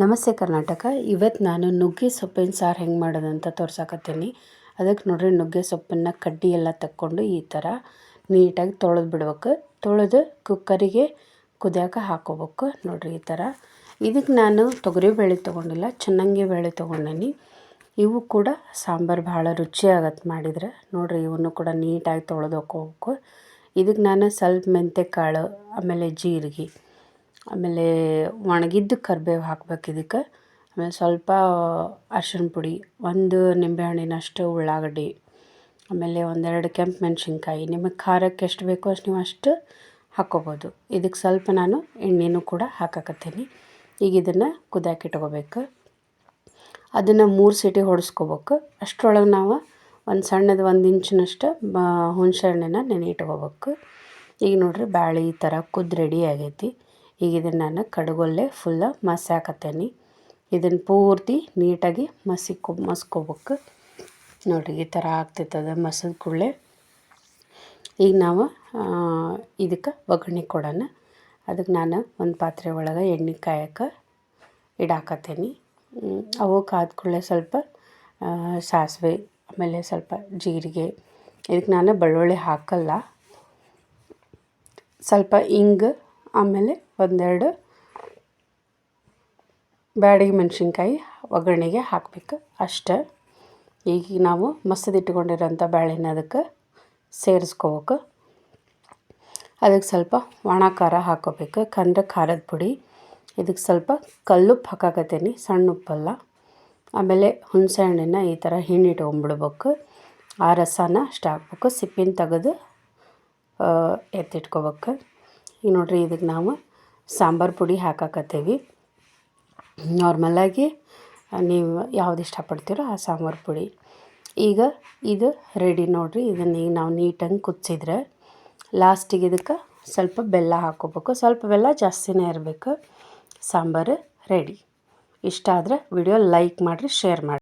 ನಮಸ್ತೆ ಕರ್ನಾಟಕ. ಇವತ್ತು ನಾನು ನುಗ್ಗೆ ಸೊಪ್ಪಿನ ಸಾರು ಹೆಂಗೆ ಮಾಡೋದಂತ ತೋರ್ಸಕತ್ತೀನಿ. ಅದಕ್ಕೆ ನೋಡ್ರಿ, ನುಗ್ಗೆ ಸೊಪ್ಪನ್ನು ಕಡ್ಡಿ ಎಲ್ಲ ತಕ್ಕೊಂಡು ಈ ಥರ ನೀಟಾಗಿ ತೊಳೆದು ಬಿಡ್ಬೇಕು. ತೊಳೆದು ಕುಕ್ಕರಿಗೆ ಕುದಿಯೋಕೆ ಹಾಕೋಬೇಕು. ನೋಡ್ರಿ ಈ ಥರ. ಇದಕ್ಕೆ ನಾನು ತೊಗರಿಬೇಳೆ ತೊಗೊಂಡಿಲ್ಲ, ಚೆನ್ನಾಗಿ ಬೇಳೆ ತೊಗೊಂಡೇನಿ. ಇವು ಕೂಡ ಸಾಂಬಾರು ಭಾಳ ರುಚಿಯಾಗತ್ತೆ ಮಾಡಿದ್ರೆ. ನೋಡ್ರಿ, ಇವನ್ನು ಕೂಡ ನೀಟಾಗಿ ತೊಳೆದು ಹಾಕೋಬೇಕು. ಇದಕ್ಕೆ ನಾನು ಸ್ವಲ್ಪ ಮೆಂತ್ಯಕಾಳು, ಆಮೇಲೆ ಜೀರಿಗೆ, ಆಮೇಲೆ ಒಣಗಿದ್ದು ಕರಿಬೇವು ಹಾಕ್ಬೇಕು ಇದಕ್ಕೆ. ಆಮೇಲೆ ಸ್ವಲ್ಪ ಅರಿಶಿಣ ಪುಡಿ, ಒಂದು ನಿಂಬೆಹಣ್ಣಿನಷ್ಟು ಉಳ್ಳಾಗಡ್ಡಿ, ಆಮೇಲೆ ಒಂದೆರಡು ಕೆಂಪು ಮೆಣಸಿನ್ಕಾಯಿ. ನಿಮಗೆ ಖಾರಕ್ಕೆ ಎಷ್ಟು ಬೇಕೋ ಅಷ್ಟು ನೀವು ಅಷ್ಟು ಹಾಕ್ಕೋಬೋದು. ಇದಕ್ಕೆ ಸ್ವಲ್ಪ ನಾನು ಎಣ್ಣೆನೂ ಕೂಡ ಹಾಕಕತ್ತೀನಿ. ಈಗ ಇದನ್ನು ಕುದಿಯೋಕೆ ಇಟ್ಕೋಬೇಕು. ಅದನ್ನು 3 ಸೀಟಿ ಹೊಡೆಸ್ಕೋಬೇಕು. ಅಷ್ಟರೊಳಗೆ ನಾವು ಒಂದು ಸಣ್ಣದು 1 ಇಂಚಿನಷ್ಟು ಹುಣಸೆ ಹಣ್ಣನ್ನು ನೆನೆ ಇಟ್ಕೋಬೇಕು. ಈಗ ನೋಡ್ರಿ, ಬ್ಯಾಳೆ ಈ ಥರ ಕುದ್ದು ರೆಡಿ ಆಗೈತಿ. ಈಗ ಇದನ್ನು ನಾನು ಕಡುಗೊಲ್ಲೇ ಫುಲ್ಲ ಮಸಾಕತ್ತೇನೆ. ಇದನ್ನು ಪೂರ್ತಿ ನೀಟಾಗಿ ಮಸ್ಕೋಬೇಕು. ನೋಡಿರಿ, ಈ ಥರ ಆಗ್ತೈತದ ಮಸದ ಕೂಡಲೇ. ಈಗ ನಾವು ಇದಕ್ಕೆ ಒಗ್ಗರಣೆ ಕೊಡೋಣ. ಅದಕ್ಕೆ ನಾನು ಒಂದು ಪಾತ್ರೆ ಒಳಗೆ ಎಣ್ಣೆ ಕಾಯಕ್ಕೆ ಇಡಾಕತ್ತೇನೆ. ಅವು ಕಾದ ಕೂಡಲೇ ಸ್ವಲ್ಪ ಸಾಸಿವೆ, ಆಮೇಲೆ ಸ್ವಲ್ಪ ಜೀರಿಗೆ. ಇದಕ್ಕೆ ನಾನು ಬೆಳ್ಳುಳ್ಳಿ ಹಾಕಲ್ಲ. ಸ್ವಲ್ಪ ಹಿಂಗೆ, ಆಮೇಲೆ ಒಂದೆರಡು ಬ್ಯಾಡಗಿ ಮೆಣಸಿನ್ಕಾಯಿ ಒಗ್ಗರಣೆಗೆ ಹಾಕಬೇಕು ಅಷ್ಟೆ. ಈಗ ನಾವು ಮಸದಿಟ್ಕೊಂಡಿರೋಂಥ ಬೇಳೆನ ಅದಕ್ಕೆ ಸೇರಿಸ್ಕೋಬೇಕು. ಅದಕ್ಕೆ ಸ್ವಲ್ಪ ಒಣ ಖಾರ ಹಾಕ್ಕೋಬೇಕು, ಯಾಕಂದ್ರೆ ಖಾರದ ಪುಡಿ. ಇದಕ್ಕೆ ಸ್ವಲ್ಪ ಕಲ್ಲುಪ್ಪು ಹಾಕಾಕತ್ತೀನಿ, ಸಣ್ಣ ಉಪ್ಪಲ್ಲ. ಆಮೇಲೆ ಹುಣಸೆ ಹಣ್ಣನ್ನು ಈ ಥರ ಹಿಂಡಿಟ್ಕೊಂಬಿಡ್ಬೇಕು. ಆ ರಸನ ಅಷ್ಟು ಹಾಕ್ಬೇಕು. ಸಿಪ್ಪಿನ ತೆಗೆದು ಎತ್ತಿಟ್ಕೋಬೇಕು. ಈಗ ನೋಡ್ರಿ, ಇದಕ್ಕೆ ನಾವು ಸಾಂಬಾರು ಪುಡಿ ಹಾಕಾಕತ್ತೀವಿ. ನಾರ್ಮಲಾಗಿ ನೀವು ಯಾವ್ದು ಇಷ್ಟಪಡ್ತೀರೋ ಆ ಸಾಂಬಾರು ಪುಡಿ. ಈಗ ಇದು ರೆಡಿ ನೋಡಿರಿ. ಇದನ್ನು ಈಗ ನಾವು ನೀಟಾಗಿ ಕುದಿಸಿದ್ರೆ ಲಾಸ್ಟಿಗೆ ಇದಕ್ಕೆ ಸ್ವಲ್ಪ ಬೆಲ್ಲ ಹಾಕ್ಕೋಬೇಕು. ಸ್ವಲ್ಪ ಬೆಲ್ಲ ಜಾಸ್ತಿನೇ ಇರಬೇಕು. ಸಾಂಬಾರು ರೆಡಿ. ಇಷ್ಟ ಆದರೆ ವಿಡಿಯೋ ಲೈಕ್ ಮಾಡಿರಿ, ಶೇರ್ ಮಾಡಿ.